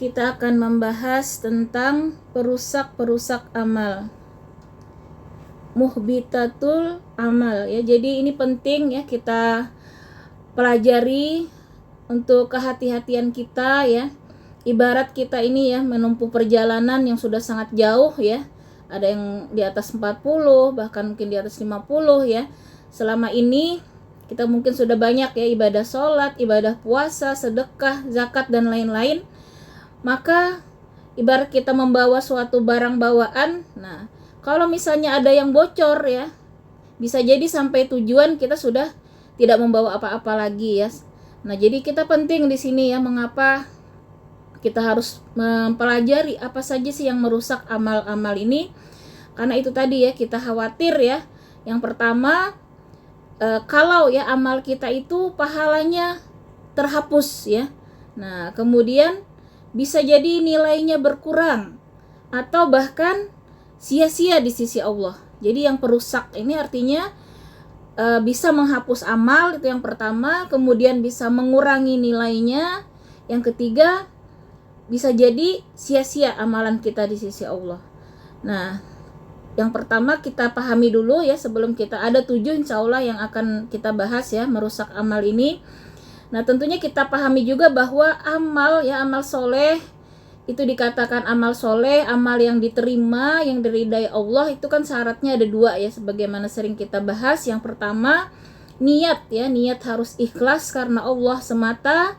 kita akan membahas tentang perusak-perusak amal, muhbitatul amal ya. Jadi ini penting ya kita pelajari untuk kehati-hatian kita ya. Ibarat kita ini ya menempuh perjalanan yang sudah sangat jauh ya. Ada yang di atas 40, bahkan mungkin di atas 50 ya. Selama ini kita mungkin sudah banyak ya ibadah sholat, ibadah puasa, sedekah, zakat dan lain-lain. Maka ibarat kita membawa suatu barang bawaan. Nah, kalau misalnya ada yang bocor ya, bisa jadi sampai tujuan kita sudah tidak membawa apa-apa lagi ya. Nah, jadi kita penting di sini ya, mengapa kita harus mempelajari apa saja sih yang merusak amal-amal ini. Karena itu tadi ya, kita khawatir ya. Yang pertama, kalau ya amal kita itu pahalanya terhapus ya. Nah, kemudian bisa jadi nilainya berkurang atau bahkan sia-sia di sisi Allah. Jadi yang perusak ini artinya bisa menghapus amal, itu yang pertama. Kemudian bisa mengurangi nilainya. Yang ketiga, bisa jadi sia-sia amalan kita di sisi Allah. Nah, yang pertama kita pahami dulu ya, sebelum kita ada 7 insya Allah yang akan kita bahas ya, merusak amal ini. Nah, tentunya kita pahami juga bahwa amal ya, amal soleh itu dikatakan amal soleh, amal yang diterima, yang diridai Allah, itu kan syaratnya ada 2 ya, sebagaimana sering kita bahas. Yang pertama, niat ya, niat harus ikhlas karena Allah semata.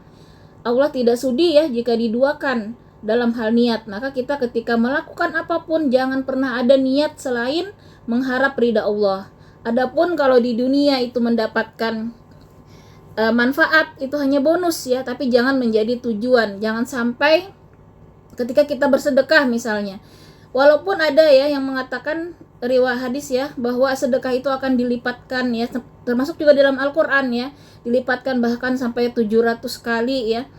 Allah tidak sudi ya jika diduakan dalam hal niat. Maka kita ketika melakukan apapun jangan pernah ada niat selain mengharap ridha Allah. Adapun kalau di dunia itu mendapatkan manfaat, itu hanya bonus ya, tapi jangan menjadi tujuan. Jangan sampai ketika kita bersedekah misalnya, walaupun ada ya yang mengatakan riwayat hadis ya bahwa sedekah itu akan dilipatkan ya, termasuk juga dalam Al-Qur'an ya, dilipatkan bahkan sampai 700 kali ya.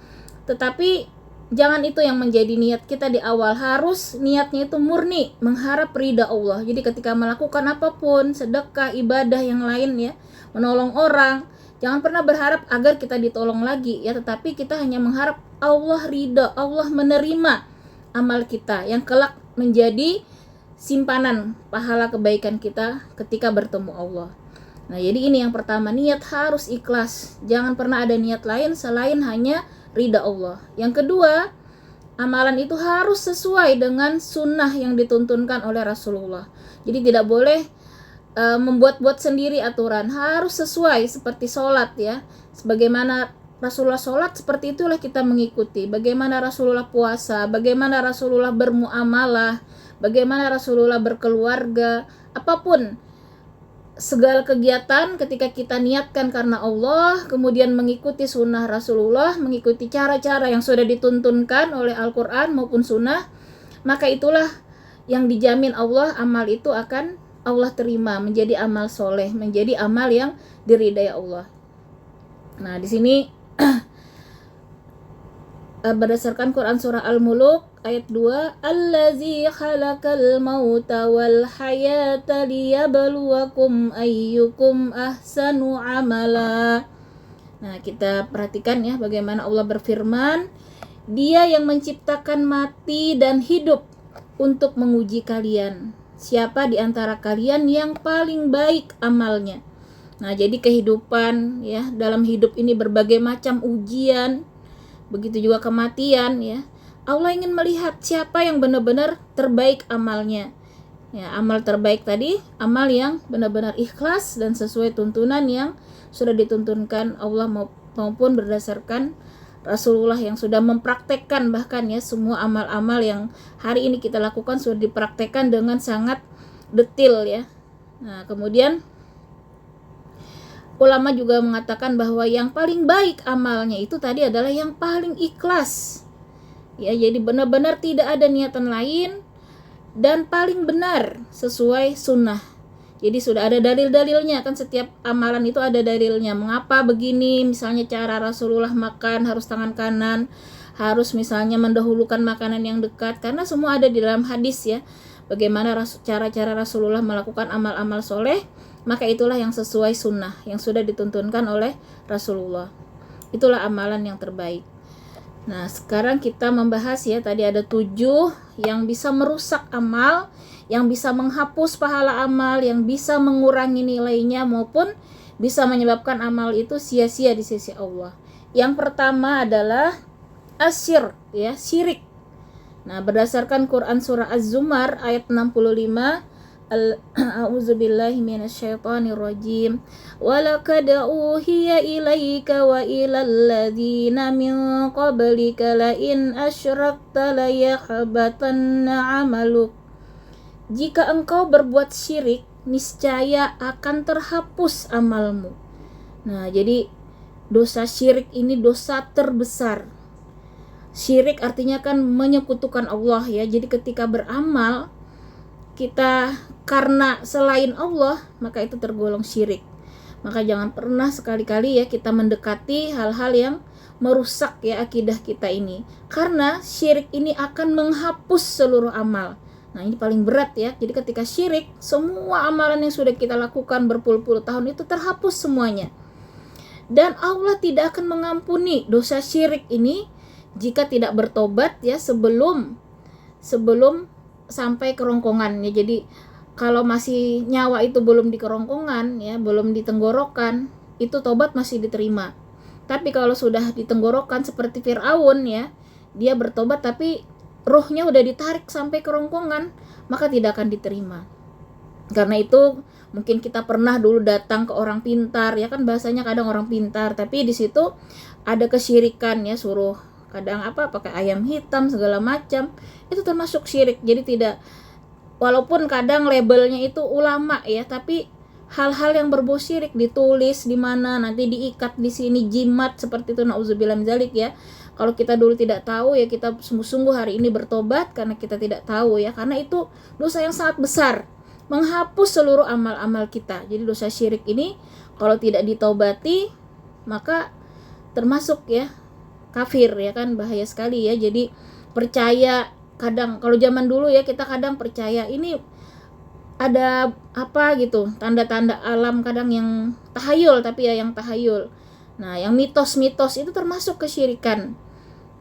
Tetapi jangan itu yang menjadi niat kita di awal. Harus niatnya itu murni mengharap ridha Allah. Jadi ketika melakukan apapun, sedekah, ibadah yang lain ya, menolong orang, jangan pernah berharap agar kita ditolong lagi ya, tetapi kita hanya mengharap Allah ridha, Allah menerima amal kita yang kelak menjadi simpanan pahala kebaikan kita ketika bertemu Allah. Nah, jadi ini yang pertama, niat harus ikhlas. Jangan pernah ada niat lain selain hanya ridha Allah. Yang kedua, amalan itu harus sesuai dengan sunnah yang dituntunkan oleh Rasulullah. Jadi tidak boleh membuat-buat sendiri aturan, harus sesuai seperti sholat ya, sebagaimana Rasulullah sholat, seperti itulah kita mengikuti. Bagaimana Rasulullah puasa, bagaimana Rasulullah bermuamalah, bagaimana Rasulullah berkeluarga, apapun segala kegiatan ketika kita niatkan karena Allah, kemudian mengikuti sunnah Rasulullah, mengikuti cara-cara yang sudah dituntunkan oleh Al-Quran maupun sunnah, maka itulah yang dijamin Allah, amal itu akan Allah terima, menjadi amal soleh, menjadi amal yang diridai Allah. Nah, di sini berdasarkan Quran surah Al-Muluk ayat 2, allazi khalaqal mauta wal hayata liyabluwakum ayyukum ahsanu amala. Nah, kita perhatikan ya bagaimana Allah berfirman, Dia yang menciptakan mati dan hidup untuk menguji kalian. Siapa di antara kalian yang paling baik amalnya? Nah, jadi kehidupan ya, dalam hidup ini berbagai macam ujian, begitu juga kematian ya. Allah ingin melihat siapa yang benar-benar terbaik amalnya. Ya, amal terbaik tadi, amal yang benar-benar ikhlas dan sesuai tuntunan yang sudah dituntunkan Allah maupun berdasarkan Rasulullah yang sudah mempraktekkan, bahkan ya semua amal-amal yang hari ini kita lakukan sudah dipraktekkan dengan sangat detail ya. Nah, kemudian ulama juga mengatakan bahwa yang paling baik amalnya itu tadi adalah yang paling ikhlas. Ya, jadi benar-benar tidak ada niatan lain dan paling benar sesuai sunnah. Jadi sudah ada dalil-dalilnya kan, setiap amalan itu ada dalilnya. Mengapa begini? Misalnya cara Rasulullah makan harus tangan kanan, harus misalnya mendahulukan makanan yang dekat, karena semua ada di dalam hadis ya. Bagaimana cara-cara Rasulullah melakukan amal-amal soleh, maka itulah yang sesuai sunnah yang sudah dituntunkan oleh Rasulullah. Itulah amalan yang terbaik. Nah, sekarang kita membahas ya, tadi ada 7 yang bisa merusak amal, yang bisa menghapus pahala amal, yang bisa mengurangi nilainya maupun bisa menyebabkan amal itu sia-sia di sisi Allah. Yang pertama adalah asyirk ya, syirik. Nah, berdasarkan Quran surah Az-Zumar ayat 65, A'udzubillahi minasyaitonirrajim. Walaqad uhiya ilaika wa ilal ladzina min qablika la in asyrakta la yahbatanna 'amaluk. Jika engkau berbuat syirik, niscaya akan terhapus amalmu. Nah, jadi dosa syirik ini dosa terbesar. Syirik artinya kan menyekutukan Allah ya. Jadi ketika beramal kita karena selain Allah, maka itu tergolong syirik. Maka jangan pernah sekali-kali ya kita mendekati hal-hal yang merusak ya akidah kita ini. Karena syirik ini akan menghapus seluruh amal. Nah, ini paling berat ya. Jadi ketika syirik, semua amalan yang sudah kita lakukan berpuluh-puluh tahun itu terhapus semuanya. Dan Allah tidak akan mengampuni dosa syirik ini jika tidak bertobat ya sebelum sampai kerongkongan ya. Jadi kalau masih nyawa itu belum di kerongkongan ya, belum di tenggorokan, itu tobat masih diterima. Tapi kalau sudah di tenggorokan seperti Fir'aun ya, dia bertobat tapi ruhnya udah ditarik sampai kerongkongan, maka tidak akan diterima. Karena itu mungkin kita pernah dulu datang ke orang pintar ya, kan bahasanya kadang orang pintar, tapi di situ ada kesyirikan ya, suruh kadang pakai ayam hitam segala macam, itu termasuk syirik. Jadi tidak, walaupun kadang labelnya itu ulama ya, tapi hal-hal yang berbau syirik ditulis di mana, nanti diikat di sini jimat seperti itu, nauzubillah min dzalik ya. Kalau kita dulu tidak tahu ya, kita sungguh-sungguh hari ini bertobat karena kita tidak tahu ya, karena itu dosa yang sangat besar, menghapus seluruh amal-amal kita. Jadi dosa syirik ini kalau tidak ditobati maka termasuk ya kafir ya, kan bahaya sekali ya. Jadi percaya, kadang kalau zaman dulu ya kita kadang percaya ini ada apa gitu, tanda-tanda alam kadang yang tahayul, tapi ya yang tahayul. Nah, yang mitos-mitos itu termasuk kesyirikan.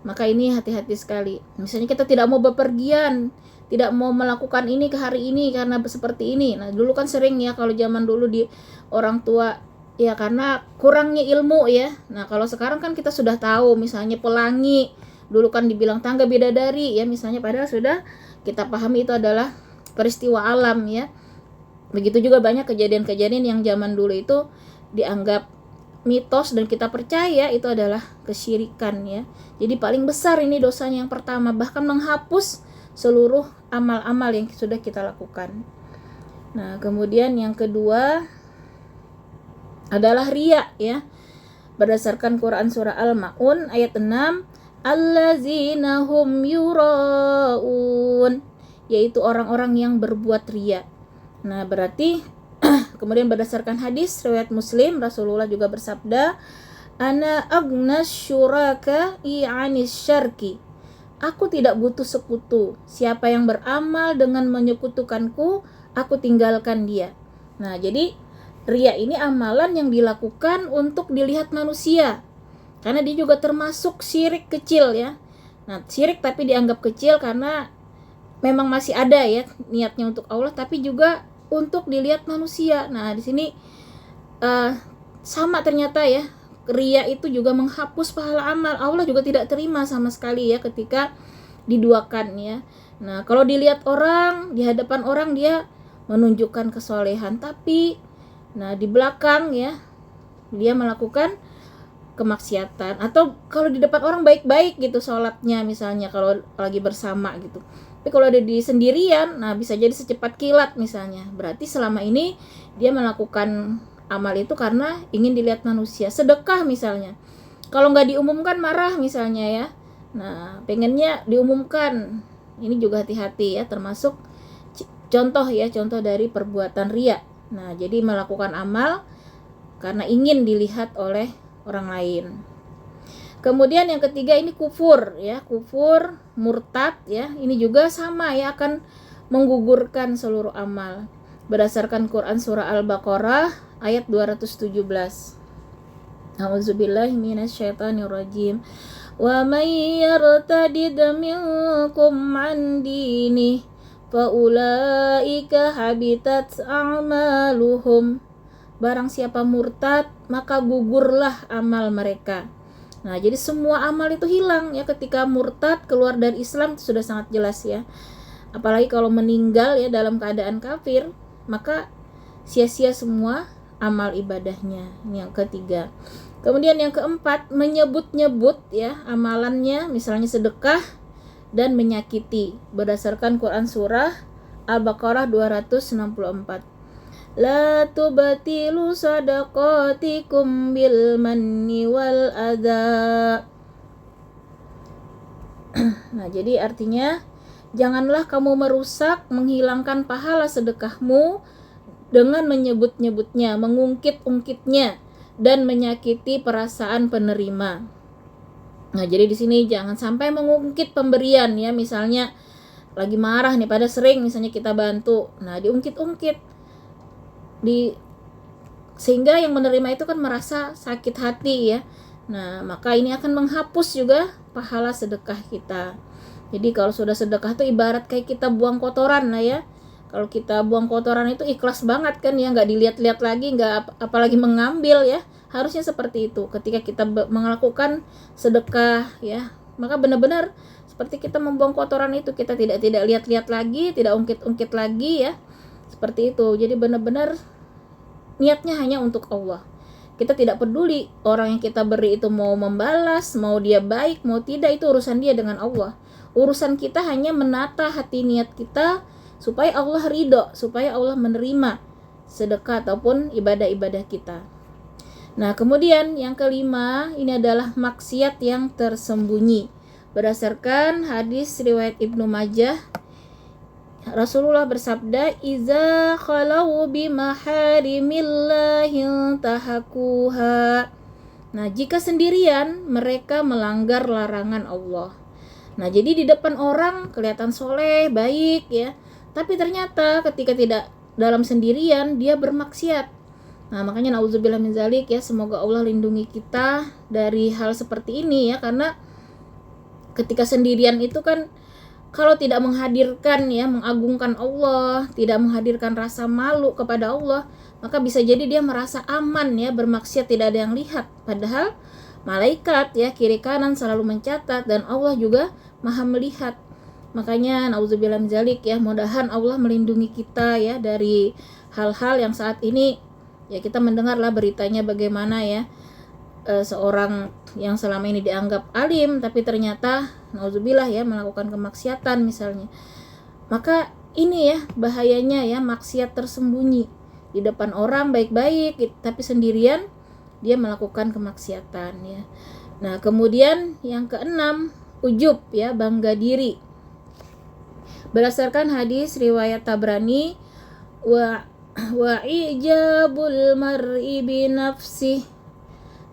Maka ini hati-hati sekali. Misalnya kita tidak mau bepergian, tidak mau melakukan ini ke hari ini karena seperti ini. Nah, dulu kan sering ya kalau zaman dulu di orang tua ya, karena kurangnya ilmu ya. Nah, kalau sekarang kan kita sudah tahu, misalnya pelangi, dulu kan dibilang tangga bidadari ya misalnya, padahal sudah kita pahami itu adalah peristiwa alam ya. Begitu juga banyak kejadian-kejadian yang zaman dulu itu dianggap mitos dan kita percaya itu adalah kesyirikan ya. Jadi paling besar ini dosanya yang pertama, bahkan menghapus seluruh amal-amal yang sudah kita lakukan. Nah, kemudian yang kedua adalah riya ya. Berdasarkan Quran surah Al-Maun ayat 6, allazina hum yuraun, yaitu orang-orang yang berbuat riya. Nah, berarti kemudian berdasarkan hadis riwayat Muslim, Rasulullah juga bersabda, ana agnas syuraka i'anis syarki, aku tidak butuh sekutu, siapa yang beramal dengan menyekutukanku, aku tinggalkan dia. Nah, jadi riya ini amalan yang dilakukan untuk dilihat manusia, karena dia juga termasuk syirik kecil ya. Nah, syirik tapi dianggap kecil karena memang masih ada ya niatnya untuk Allah, tapi juga untuk dilihat manusia. Nah, di sini sama ternyata ya, riya itu juga menghapus pahala amal. Allah juga tidak terima sama sekali ya ketika diduakan ya. Nah, kalau dilihat orang, di hadapan orang dia menunjukkan kesolehan, tapi nah di belakang ya dia melakukan kemaksiatan. Atau kalau di depan orang baik-baik gitu sholatnya misalnya kalau lagi bersama gitu, tapi kalau ada di sendirian, nah bisa jadi secepat kilat misalnya. Berarti selama ini dia melakukan amal itu karena ingin dilihat manusia. Sedekah misalnya, kalau nggak diumumkan marah misalnya ya. Nah, pengennya diumumkan. Ini juga hati-hati ya, termasuk contoh ya, contoh dari perbuatan riya. Nah, jadi melakukan amal karena ingin dilihat oleh orang lain. Kemudian yang ketiga ini kufur ya, kufur, murtad ya. Ini juga sama ya, akan menggugurkan seluruh amal. Berdasarkan Quran surah Al-Baqarah ayat 217. A'udzubillahi minasyaitonirrajim. wa may yartadid minkum an dinih fa ulaika habitat a'maluhum. Barang siapa murtad, maka gugurlah amal mereka. Nah, jadi semua amal itu hilang ya ketika murtad keluar dari Islam, itu sudah sangat jelas ya. Apalagi kalau meninggal ya dalam keadaan kafir, maka sia-sia semua amal ibadahnya. Ini yang ketiga. Kemudian yang keempat, menyebut-nyebut ya amalannya, misalnya sedekah dan menyakiti, berdasarkan Quran surah Al-Baqarah 264. La tubatilu sadaqatikum bil manni wal adha. Nah, jadi artinya janganlah kamu merusak, menghilangkan pahala sedekahmu dengan menyebut-nyebutnya, mengungkit-ungkitnya dan menyakiti perasaan penerima. Nah, jadi di sini jangan sampai mengungkit pemberian ya, misalnya lagi marah nih, pada sering misalnya kita bantu. Nah, diungkit-ungkit sehingga yang menerima itu kan merasa sakit hati ya. Nah, maka ini akan menghapus juga pahala sedekah kita. Jadi kalau sudah sedekah itu ibarat kayak kita buang kotoran lah ya. Kalau kita buang kotoran itu ikhlas banget kan ya, nggak dilihat-lihat lagi, nggak apalagi mengambil ya. Harusnya seperti itu ketika kita melakukan sedekah ya. Maka benar-benar seperti kita membuang kotoran itu, kita tidak lihat-lihat lagi, tidak ungkit-ungkit lagi ya. Seperti itu. Jadi benar-benar niatnya hanya untuk Allah. Kita tidak peduli orang yang kita beri itu mau membalas, mau dia baik, mau tidak, itu urusan dia dengan Allah. Urusan kita hanya menata hati niat kita supaya Allah ridho, supaya Allah menerima sedekah ataupun ibadah-ibadah kita. Nah, kemudian yang kelima, ini adalah maksiat yang tersembunyi. Berdasarkan hadis riwayat Ibnu Majah, Rasulullah bersabda, "Iza khalau bimaharimillahi tahakuha." Nah, jika sendirian mereka melanggar larangan Allah. Nah, jadi di depan orang kelihatan soleh, baik ya, tapi ternyata ketika tidak dalam sendirian dia bermaksiat. Nah, makanya nauzubillah min zalik ya, semoga Allah lindungi kita dari hal seperti ini ya, karena ketika sendirian itu kan kalau tidak menghadirkan ya, mengagungkan Allah, tidak menghadirkan rasa malu kepada Allah, maka bisa jadi dia merasa aman ya, bermaksiat tidak ada yang lihat. Padahal malaikat ya kiri kanan selalu mencatat dan Allah juga Maha melihat. Makanya nauzubillah min zalik ya, mudahan Allah melindungi kita ya dari hal-hal yang saat ini ya kita mendengarlah beritanya bagaimana ya seorang yang selama ini dianggap alim tapi ternyata nauzubillah ya melakukan kemaksiatan misalnya. Maka ini ya bahayanya ya, maksiat tersembunyi. Di depan orang baik-baik tapi sendirian dia melakukan kemaksiatan ya. Nah, kemudian yang keenam, ujub ya, bangga diri. Berdasarkan hadis riwayat Tabrani, wa ijabul mar'i bi nafsihi,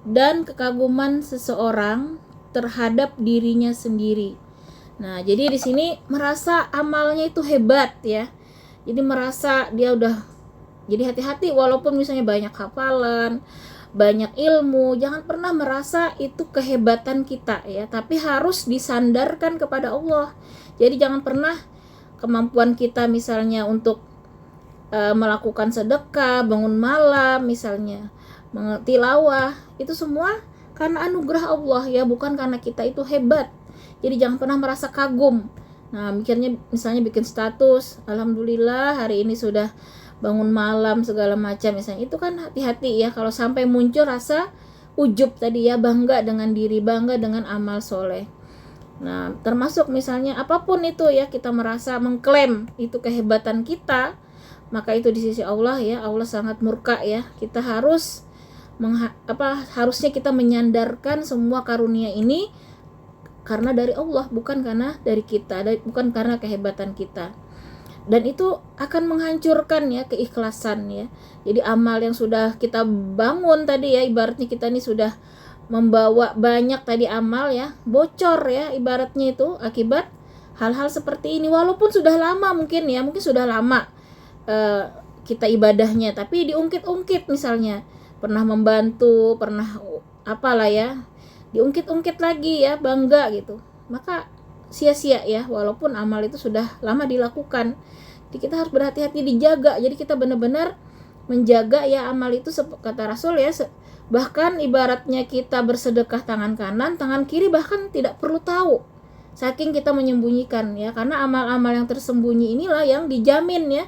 dan kekaguman seseorang terhadap dirinya sendiri. Nah, jadi di sini merasa amalnya itu hebat ya. Jadi merasa dia udah, jadi hati-hati walaupun misalnya banyak hafalan, banyak ilmu, jangan pernah merasa itu kehebatan kita ya, tapi harus disandarkan kepada Allah. Jadi jangan pernah kemampuan kita misalnya untuk melakukan sedekah, bangun malam misalnya, tilawah, itu semua karena anugerah Allah ya, bukan karena kita itu hebat. Jadi jangan pernah merasa kagum. Nah, mikirnya misalnya bikin status, alhamdulillah hari ini sudah bangun malam segala macam misalnya, itu kan hati-hati ya kalau sampai muncul rasa ujub tadi ya, bangga dengan diri, bangga dengan amal soleh. Nah, termasuk misalnya apapun itu ya, kita merasa mengklaim itu kehebatan kita, maka itu di sisi Allah ya, Allah sangat murka ya. Kita harus harusnya kita menyandarkan semua karunia ini karena dari Allah, bukan karena dari kita, bukan karena kehebatan kita. Dan itu akan menghancurkan ya keikhlasan ya. Jadi amal yang sudah kita bangun tadi ya, ibaratnya kita ini sudah membawa banyak tadi amal ya, bocor ya ibaratnya itu akibat hal-hal seperti ini. Walaupun sudah lama mungkin sudah lama kita ibadahnya, tapi diungkit-ungkit misalnya, pernah membantu, pernah apalah ya, diungkit-ungkit lagi ya, bangga gitu, maka sia-sia ya, walaupun amal itu sudah lama dilakukan. Jadi kita harus berhati-hati dijaga. Jadi kita benar-benar menjaga ya amal itu, kata Rasul ya, bahkan ibaratnya kita bersedekah tangan kanan, tangan kiri bahkan tidak perlu tahu, saking kita menyembunyikan ya, karena amal-amal yang tersembunyi inilah yang dijamin ya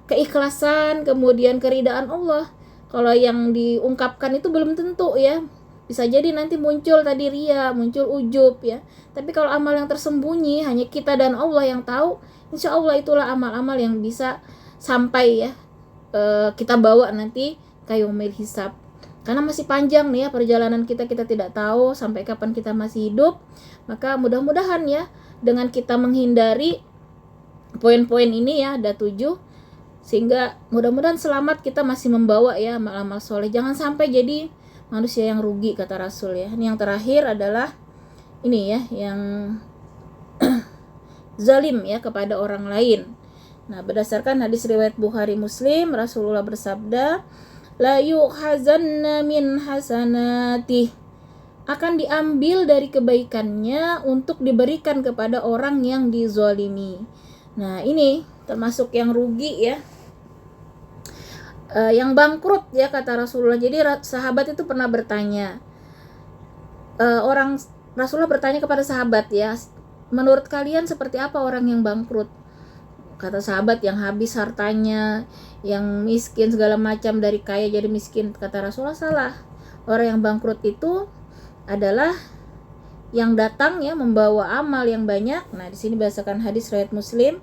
keikhlasan, kemudian keridaan Allah. Kalau yang diungkapkan itu belum tentu ya, bisa jadi nanti muncul tadi ria, muncul ujub ya. Tapi kalau amal yang tersembunyi hanya kita dan Allah yang tahu, insya Allah itulah amal-amal yang bisa sampai ya kita bawa nanti ke yaumil hisab. Karena masih panjang nih ya perjalanan kita tidak tahu sampai kapan kita masih hidup. Maka mudah-mudahan ya dengan kita menghindari poin-poin ini ya, ada 7, sehingga mudah-mudahan selamat kita masih membawa ya amal-amal soleh. Jangan sampai jadi manusia yang rugi, kata Rasul ya. Ini yang terakhir adalah ini ya, yang zalim ya kepada orang lain. Nah, berdasarkan hadis riwayat Bukhari Muslim, Rasulullah bersabda, la yu'khazanna min hasanatih, akan diambil dari kebaikannya untuk diberikan kepada orang yang dizalimi. Nah, ini termasuk yang rugi ya, yang bangkrut ya, kata Rasulullah. Jadi sahabat itu pernah bertanya, Rasulullah bertanya kepada sahabat ya, menurut kalian seperti apa orang yang bangkrut? Kata sahabat, yang habis hartanya, yang miskin segala macam, dari kaya jadi miskin. Kata Rasulullah, salah. Orang yang bangkrut itu adalah yang datang ya membawa amal yang banyak. Nah, di sini berdasarkan hadis riwayat Muslim,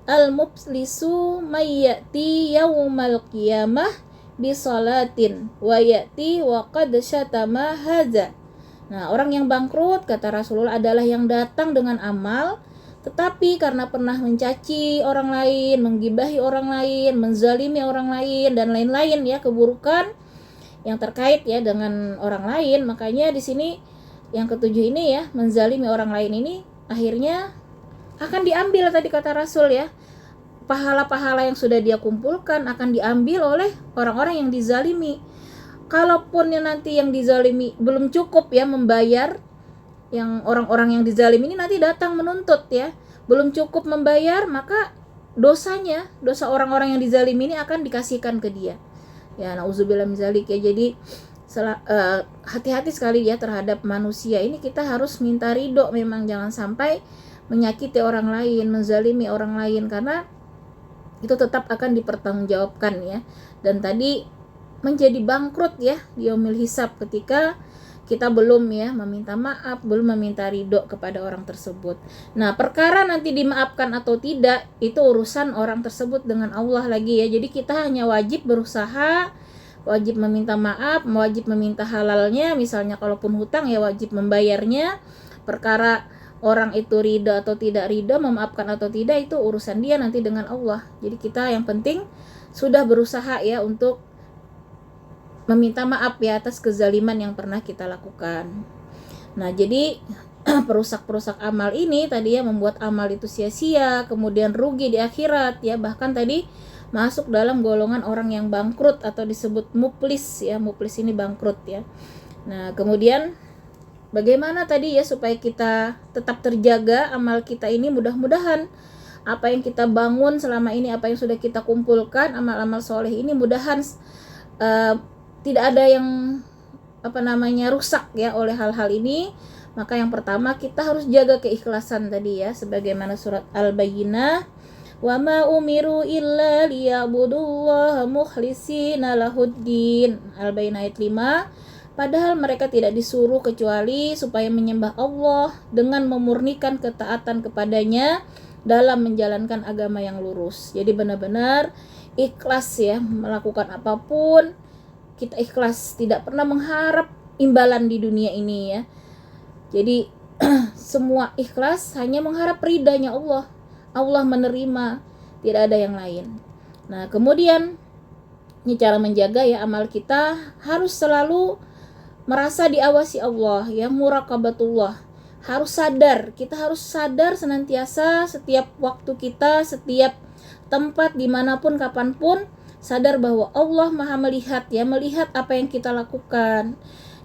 al-muflisu mayyati yaumal qiyamah bi salatin wa yati wa qad syatama hadza. Nah, orang yang bangkrut, kata Rasulullah, adalah yang datang dengan amal, tetapi karena pernah mencaci orang lain, menggibahi orang lain, menzalimi orang lain, dan lain-lain ya keburukan yang terkait ya dengan orang lain. Makanya di sini yang ketujuh ini ya, menzalimi orang lain ini akhirnya akan diambil, tadi kata Rasul ya, pahala-pahala yang sudah dia kumpulkan akan diambil oleh orang-orang yang dizalimi. Kalaupun ya nanti yang dizalimi belum cukup ya membayar, yang orang-orang yang dizalimi ini nanti datang menuntut ya, belum cukup membayar, maka dosanya, dosa orang-orang yang dizalimi ini akan dikasihkan ke dia ya, nauzubillah min zalik ya. Jadi hati-hati sekali ya terhadap manusia ini. Kita harus minta ridho, memang jangan sampai menyakiti orang lain, menzalimi orang lain, karena itu tetap akan dipertanggungjawabkan ya. Dan tadi menjadi bangkrut ya di yaumil hisab ketika kita belum ya meminta maaf, belum meminta ridho kepada orang tersebut. Nah, perkara nanti dimaafkan atau tidak itu urusan orang tersebut dengan Allah lagi ya. Jadi kita hanya wajib berusaha, wajib meminta maaf, wajib meminta halalnya. Misalnya kalaupun hutang ya wajib membayarnya. Perkara orang itu ridho atau tidak ridho, memaafkan atau tidak, itu urusan dia nanti dengan Allah. Jadi kita yang penting sudah berusaha ya untuk meminta maaf ya atas kezaliman yang pernah kita lakukan. Nah, jadi perusak-perusak amal ini tadi ya membuat amal itu sia-sia, kemudian rugi di akhirat ya, bahkan tadi masuk dalam golongan orang yang bangkrut atau disebut muflis ya. Muflis ini bangkrut ya. Nah, kemudian bagaimana tadi ya supaya kita tetap terjaga amal kita ini? Mudah-mudahan apa yang kita bangun selama ini, apa yang sudah kita kumpulkan, amal-amal soleh ini mudahan tidak ada yang rusak ya oleh hal-hal ini. Maka yang pertama kita harus jaga keikhlasan tadi ya, sebagaimana surat Al-Bayyinah, wa ma umiru illa liya'budullaha mukhlishina lahuddin. Al-Bayyinah ayat 5. Padahal mereka tidak disuruh kecuali supaya menyembah Allah dengan memurnikan ketaatan kepadanya dalam menjalankan agama yang lurus. Jadi benar-benar ikhlas ya melakukan apapun. Kita ikhlas, tidak pernah mengharap imbalan di dunia ini ya. Jadi semua ikhlas hanya mengharap ridhanya Allah. Allah menerima, tidak ada yang lain. Nah, kemudian ini cara menjaga ya amal kita, harus selalu merasa diawasi Allah ya, muraqabatullah. Harus sadar, kita harus sadar senantiasa setiap waktu kita, setiap tempat, dimanapun, kapanpun, sadar bahwa Allah maha melihat ya, melihat apa yang kita lakukan.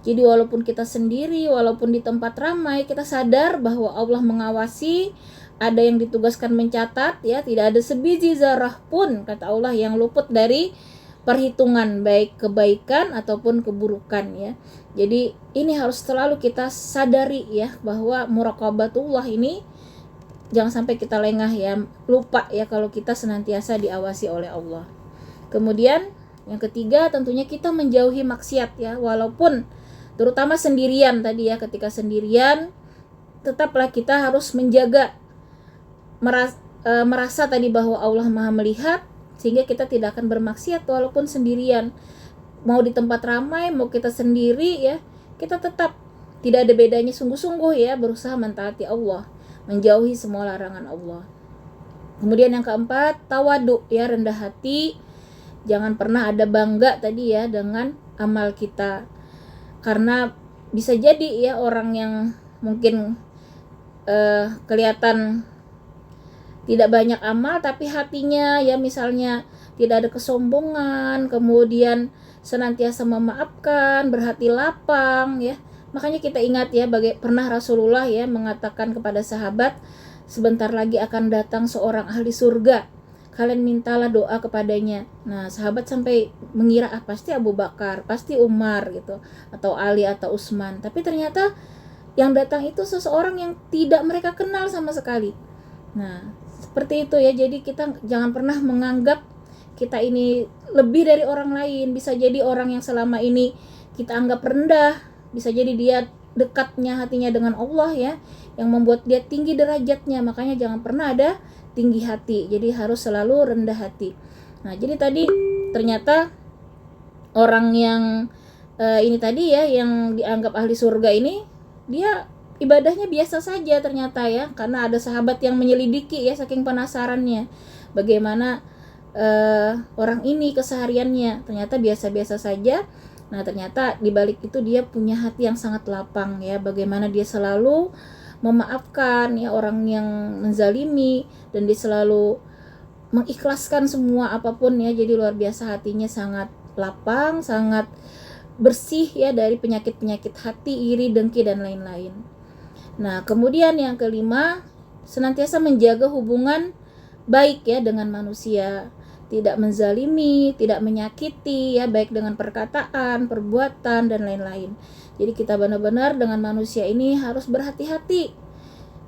Jadi walaupun kita sendiri, walaupun di tempat ramai, kita sadar bahwa Allah mengawasi, ada yang ditugaskan mencatat ya, tidak ada sebiji zarah pun kata Allah yang luput dari perhitungan, baik kebaikan ataupun keburukan ya. Jadi ini harus selalu kita sadari ya, bahwa muraqabatullah ini jangan sampai kita lengah ya, lupa ya kalau kita senantiasa diawasi oleh Allah. Kemudian yang ketiga tentunya kita menjauhi maksiat ya, walaupun terutama sendirian tadi ya, ketika sendirian tetaplah kita harus menjaga, merasa tadi bahwa Allah Maha melihat, sehingga kita tidak akan bermaksiat walaupun sendirian. Mau di tempat ramai, mau kita sendiri ya, kita tetap tidak ada bedanya, sungguh-sungguh ya berusaha mentaati Allah, menjauhi semua larangan Allah. Kemudian yang keempat, tawadu ya, rendah hati. Jangan pernah ada bangga tadi ya dengan amal kita. Karena bisa jadi ya orang yang mungkin kelihatan tidak banyak amal, tapi hatinya ya misalnya tidak ada kesombongan, kemudian senantiasa memaafkan, berhati lapang ya. Makanya kita ingat ya, pernah Rasulullah ya mengatakan kepada sahabat, sebentar lagi akan datang seorang ahli surga, kalian mintalah doa kepadanya. Nah sahabat sampai mengira pasti Abu Bakar, pasti Umar gitu, atau Ali atau Utsman. Tapi ternyata yang datang itu seseorang yang tidak mereka kenal sama sekali. Nah seperti itu ya, jadi kita jangan pernah menganggap kita ini lebih dari orang lain. Bisa jadi orang yang selama ini kita anggap rendah, bisa jadi dia dekatnya hatinya dengan Allah ya, yang membuat dia tinggi derajatnya. Makanya jangan pernah ada tinggi hati, jadi harus selalu rendah hati. Nah jadi tadi ternyata orang yang ini tadi ya, yang dianggap ahli surga ini, dia ibadahnya biasa saja ternyata ya, karena ada sahabat yang menyelidiki ya, saking penasarannya bagaimana orang ini kesehariannya, ternyata biasa-biasa saja. Nah ternyata dibalik itu dia punya hati yang sangat lapang ya, bagaimana dia selalu memaafkan ya orang yang menzalimi, dan dia selalu mengikhlaskan semua apapun ya. Jadi luar biasa, hatinya sangat lapang, sangat bersih ya dari penyakit-penyakit hati, iri, dengki dan lain-lain. Nah kemudian yang kelima, senantiasa menjaga hubungan baik ya dengan manusia, tidak menzalimi, tidak menyakiti ya, baik dengan perkataan, perbuatan dan lain-lain. Jadi kita benar-benar dengan manusia ini harus berhati-hati.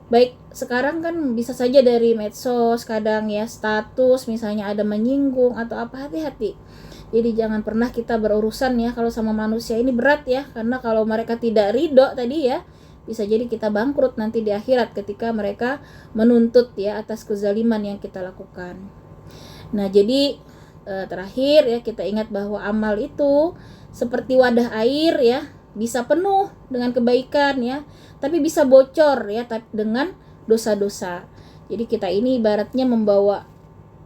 Baik sekarang kan bisa saja dari medsos kadang ya, status misalnya ada menyinggung atau apa, hati-hati. Jadi jangan pernah kita berurusan ya kalau sama manusia, ini berat ya, karena kalau mereka tidak ridho tadi ya, bisa jadi kita bangkrut nanti di akhirat ketika mereka menuntut ya atas kezaliman yang kita lakukan. Nah jadi terakhir ya, kita ingat bahwa amal itu seperti wadah air ya, bisa penuh dengan kebaikan ya, tapi bisa bocor ya dengan dosa-dosa. Jadi kita ini ibaratnya membawa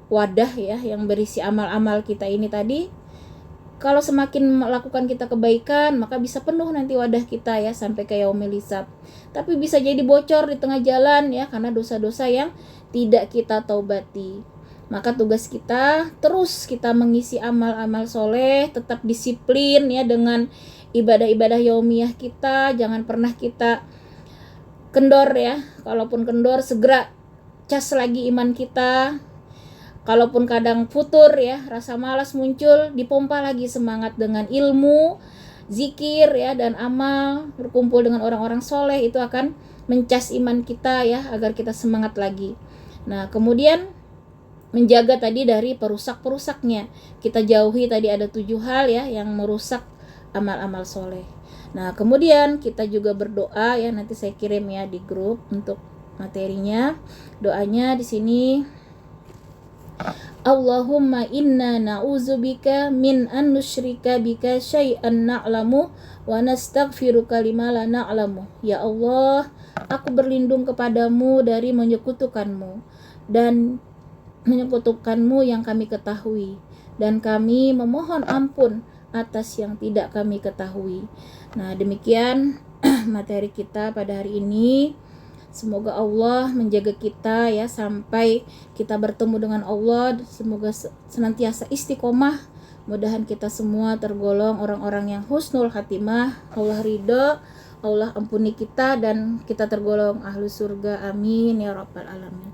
wadah ya yang berisi amal-amal kita ini tadi. Kalau semakin melakukan kita kebaikan, maka bisa penuh nanti wadah kita ya sampai ke yaumil hisab. Tapi bisa jadi bocor di tengah jalan ya, karena dosa-dosa yang tidak kita taubati. Maka tugas kita terus kita mengisi amal-amal soleh, tetap disiplin ya dengan ibadah-ibadah yaumiyah kita. Jangan pernah kita kendor ya. Kalaupun kendor, segera cas lagi iman kita. Kalaupun kadang futur ya, rasa malas muncul, dipompa lagi semangat dengan ilmu, zikir ya dan amal, berkumpul dengan orang-orang soleh, itu akan mencas iman kita ya, agar kita semangat lagi. Nah kemudian menjaga tadi dari perusak-perusaknya, kita jauhi tadi ada 7 hal ya yang merusak amal-amal soleh. Nah kemudian kita juga berdoa ya, nanti saya kirim ya di grup untuk materinya. Doanya di sini, Allahumma inna na'udzubika min an nusyrika bika syai'an na'lamu wa nastaghfiruka lima la na'lamu. Ya Allah, aku berlindung kepadamu dari menyekutukanmu dan menyekutukanmu yang kami ketahui, dan kami memohon ampun atas yang tidak kami ketahui. Nah demikian materi kita pada hari ini. Semoga Allah menjaga kita ya sampai kita bertemu dengan Allah. Semoga senantiasa istiqomah Mudahan kita semua tergolong orang-orang yang husnul khatimah, Allah ridho, Allah ampuni kita, dan kita tergolong ahlu surga. Amin ya rabbal alamin.